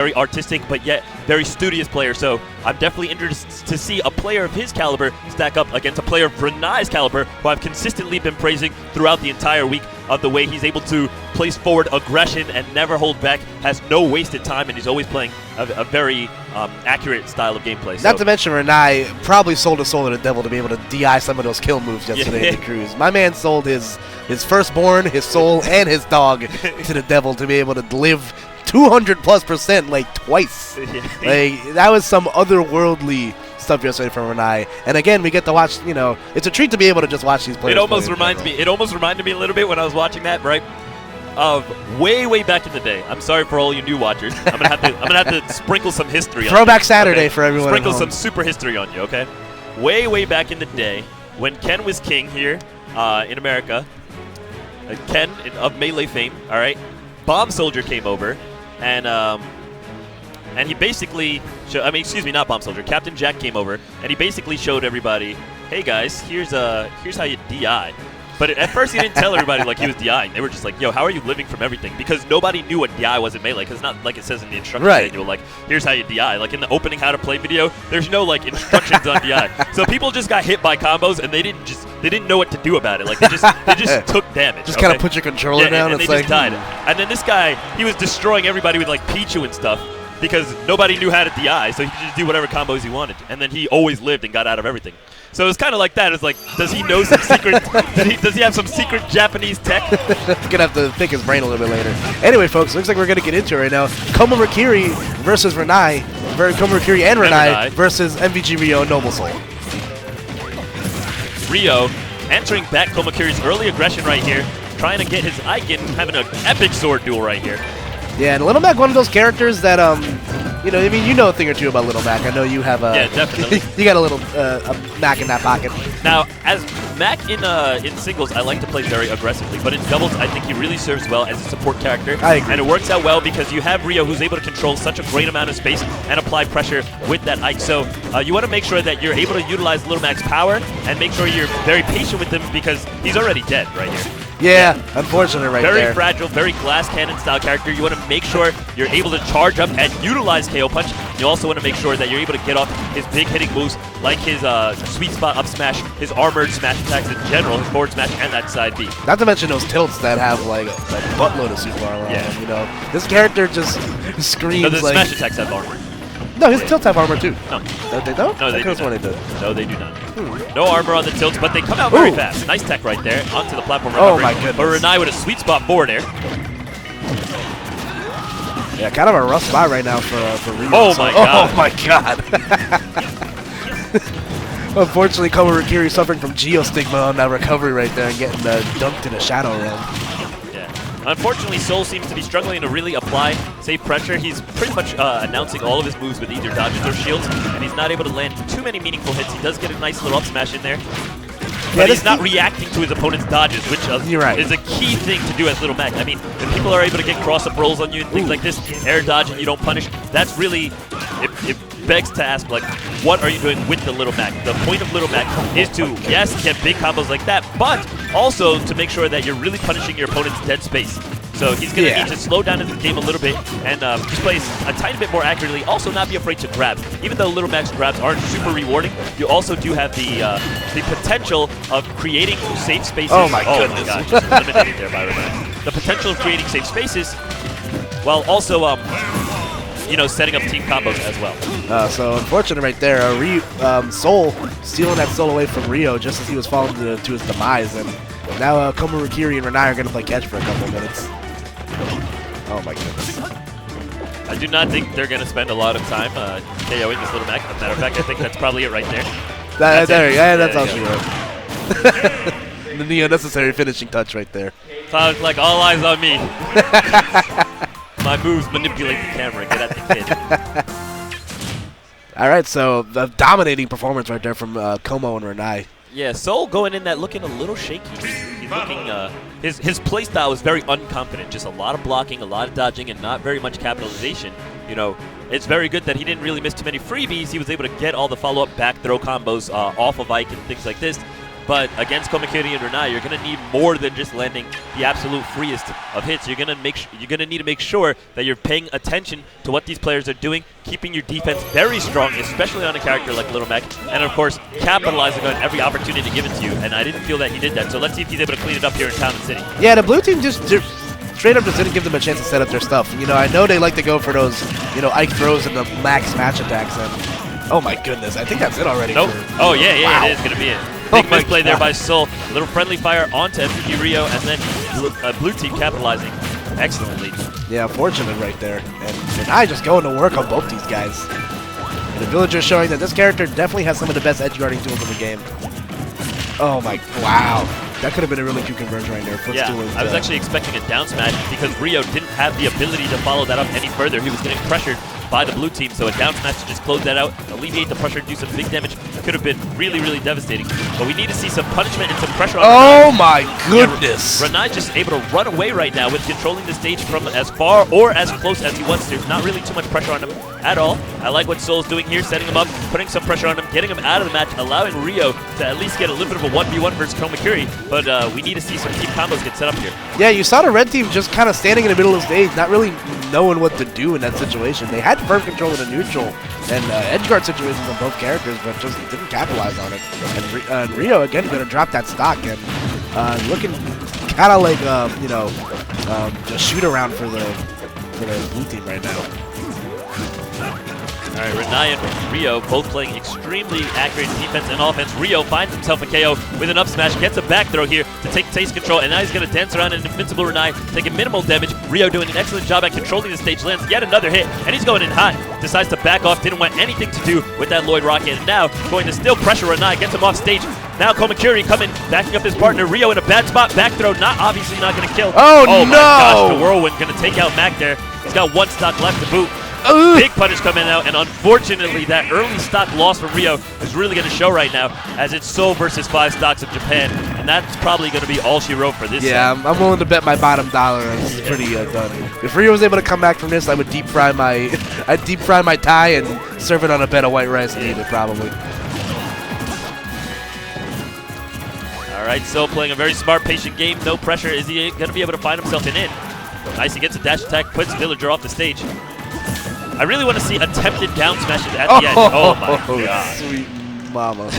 very artistic but yet very studious player. So I'm definitely interested to see a player of his caliber stack up against a player of Ranai's caliber, who I've consistently been praising throughout the entire week of the way he's able to place forward aggression and never hold back, has no wasted time, and he's always playing a very accurate style of gameplay. Not to mention Ranai probably sold his soul to the devil to be able to DI some of those kill moves yesterday in the cruise. My man sold his firstborn, his soul, and his dog to the devil to be able to live 200+% like twice. Like, that was some otherworldly stuff yesterday from Ranai. And again, we get to watch, you know, it's a treat to be able to just watch these players. It almost reminded me a little bit when I was watching that, right? Of way back in the day. I'm sorry for all you new watchers. I'm gonna have to sprinkle some history on you. Throwback Saturday for everyone. Sprinkle some super history on you, okay? Way back in the day when Ken was king here in America. Ken of Melee fame, all right? Bomb Soldier came over, and he basically not Bomb Soldier. Captain Jack came over, and he basically showed everybody, hey guys, here's how you DI. But at first, he didn't tell everybody like he was DIing. They were just like, yo, how are you living from everything? Because nobody knew what DI was in Melee, because it's not like it says in the instruction manual, like, here's how you DI. Like in the opening how to play video, there's no like instructions on DI. So people just got hit by combos, and they didn't know what to do about it. Like they just took damage. Just kind of put your controller down. And they just died. And then this guy, he was destroying everybody with like Pichu and stuff, because nobody knew how to DI, so he could just do whatever combos he wanted. And then he always lived and got out of everything. So it's kind of like that. It's like, does he know some secret? Does he have some secret Japanese tech? He's gonna have to think his brain a little bit later. Anyway, folks, looks like we're gonna get into it right now. Komokiriki versus Ranai. Komokiriki and Ranai versus MVG Rio and Noble Soul. Rio entering back Komokiri's early aggression right here, trying to get his Icon, having an epic sword duel right here. Yeah, and Little Mac, one of those characters that you know, I mean, you know a thing or two about Little Mac. I know you have a... Yeah, definitely. You got a little a Mac in that pocket. Now, as Mac in singles, I like to play very aggressively, but in doubles, I think he really serves well as a support character. I agree. And it works out well because you have Rio, who's able to control such a great amount of space and apply pressure with that Ike. So you want to make sure that you're able to utilize Little Mac's power and make sure you're very patient with him, because he's already dead right here. Yeah, unfortunate right there. Very fragile, very glass cannon style character. You want to make sure you're able to charge up and utilize KO Punch. You also want to make sure that you're able to get off his big hitting moves like his sweet spot up smash, his armored smash attacks in general, his forward smash, and that side B. Not to mention those tilts that have like a buttload of super armor on them, you know. This character just screams no, the like... smash attacks have armor. No, his tilts have armor too. No. They don't? No, they do not. They do. No, they do not. No armor on the tilts, but they come out very fast. Nice tech right there onto the platform recovery. Oh my goodness. But Ranai with a sweet spot forward air. Yeah, kind of a rough spot right now for Rio. Oh my god. Oh my god. Unfortunately, Komokiriki suffering from Geostigma on that recovery right there and getting dunked in a shadow realm. Unfortunately, Soul seems to be struggling to really apply safe pressure. He's pretty much announcing all of his moves with either dodges or shields, and he's not able to land too many meaningful hits. He does get a nice little up smash in there, but he's not reacting to his opponent's dodges, which is a key thing to do as Little Mac. I mean, if people are able to get cross-up rolls on you and things like this, air dodge and you don't punish, that's really, it begs to ask, like, what are you doing with the Little Mac? The point of Little Mac is to, yes, get big combos like that, but also to make sure that you're really punishing your opponent's dead space. So he's going to need to slow down in the game a little bit and just play a tiny bit more accurately. Also, not be afraid to grab. Even though Little Mac's grabs aren't super rewarding, you also do have the potential of creating safe spaces. Oh my goodness. Oh my god, just eliminated there by Ranai. The potential of creating safe spaces while also, you know, setting up team combos as well. So unfortunate right there. Soul stealing that soul away from Rio just as he was falling to his demise. And now Komokiriki and Ranai are going to play catch for a couple of minutes. Oh my goodness. I do not think they're going to spend a lot of time KOing this Little Mac. As a matter of fact, I think that's probably it right there. That's all she wrote. The unnecessary finishing touch right there. Sounds like all eyes on me. My moves manipulate the camera. Get at the kid. All right, so the dominating performance right there from Komo and Ranai. Yeah, Soul going in that looking a little shaky. He's looking, his playstyle is very unconfident. Just a lot of blocking, a lot of dodging, and not very much capitalization. You know, it's very good that he didn't really miss too many freebies. He was able to get all the follow-up back throw combos off of Ike and things like this. but against Komokiriki and Ranai, you're going to need more than just landing the absolute freest of hits. You're going to need to make sure that you're paying attention to what these players are doing, keeping your defense very strong, especially on a character like Little Mac, and of course, capitalizing on every opportunity given to you. And I didn't feel that he did that, so let's see if he's able to clean it up here in Town and City. Yeah, the blue team just straight up just didn't give them a chance to set up their stuff. You know, I know they like to go for those, you know, Ike throws and the max smash attacks, and oh my goodness, I think that's it already. Nope. Oh yeah, wow. It is going to be it. Big misplay there by Soul. A little friendly fire onto MVG Rio, and then blue team capitalizing excellently. Yeah, fortunate right there. And I just going to work on both these guys. And the villager showing that this character definitely has some of the best edge guarding tools in the game. Oh my, wow. That could have been a really cute conversion right there. I was actually expecting a down smash because Rio didn't have the ability to follow that up any further. He was getting pressured by the blue team, so a down smash to just close that out, alleviate the pressure, do some big damage could have been really, really devastating. But we need to see some punishment and some pressure on Oh my goodness! Yeah, Ranai just able to run away right now with controlling the stage from as far or as close as he wants. There's not really too much pressure on him at all. I like what Soul's doing here, setting him up, putting some pressure on him, getting him out of the match, allowing Rio to at least get a little bit of a 1v1 versus Komokiriki, but we need to see some team combos get set up here. Yeah, you saw the red team just kind of standing in the middle of the stage, not really knowing what to do in that situation. They had firm control of the neutral and edge guard situations on both characters, but just didn't capitalize on it. And Rio, again, going to drop that stock and looking kind of like, you know, just shoot around for the blue team right now. All right, Ranai and Rio both playing extremely accurate defense and offense. Rio finds himself a KO with an up smash, gets a back throw here to take taste control, and now he's going to dance around an invincible Ranai, taking minimal damage. Rio doing an excellent job at controlling the stage, lands yet another hit, and he's going in hot. Decides to back off, didn't want anything to do with that Lloyd Rocket, and now going to still pressure Ranai, gets him off stage. Now Komokiriki coming, backing up his partner. Rio in a bad spot, back throw, obviously not going to kill. Oh no! My gosh, the Whirlwind going to take out Mac there. He's got one stock left to boot. Big punish coming out, and unfortunately, that early stock loss from Rio is really going to show right now, as it's Soul versus 5 stocks of Japan, and that's probably going to be all she wrote for this. Yeah, I'm willing to bet my bottom dollar is pretty done. If Rio was able to come back from this, I would deep fry my, Thai and serve it on a bed of white rice and eat it probably. All right, Soul playing a very smart, patient game, no pressure. Is he going to be able to find himself an in? Nice, he gets a dash attack, puts Villager off the stage. I really want to see attempted down smashes at the end. Oh my god. Sweet mama.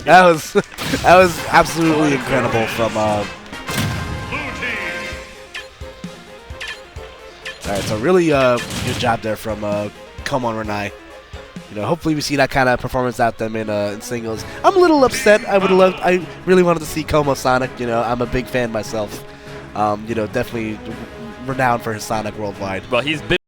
that was absolutely incredible from Alright, so really good job there from Come On Ranai. You know, hopefully we see that kind of performance out them in singles. I'm a little upset. I really wanted to see Como Sonic. You know, I'm a big fan myself. You know, definitely renowned for his Sonic worldwide. Well, he's been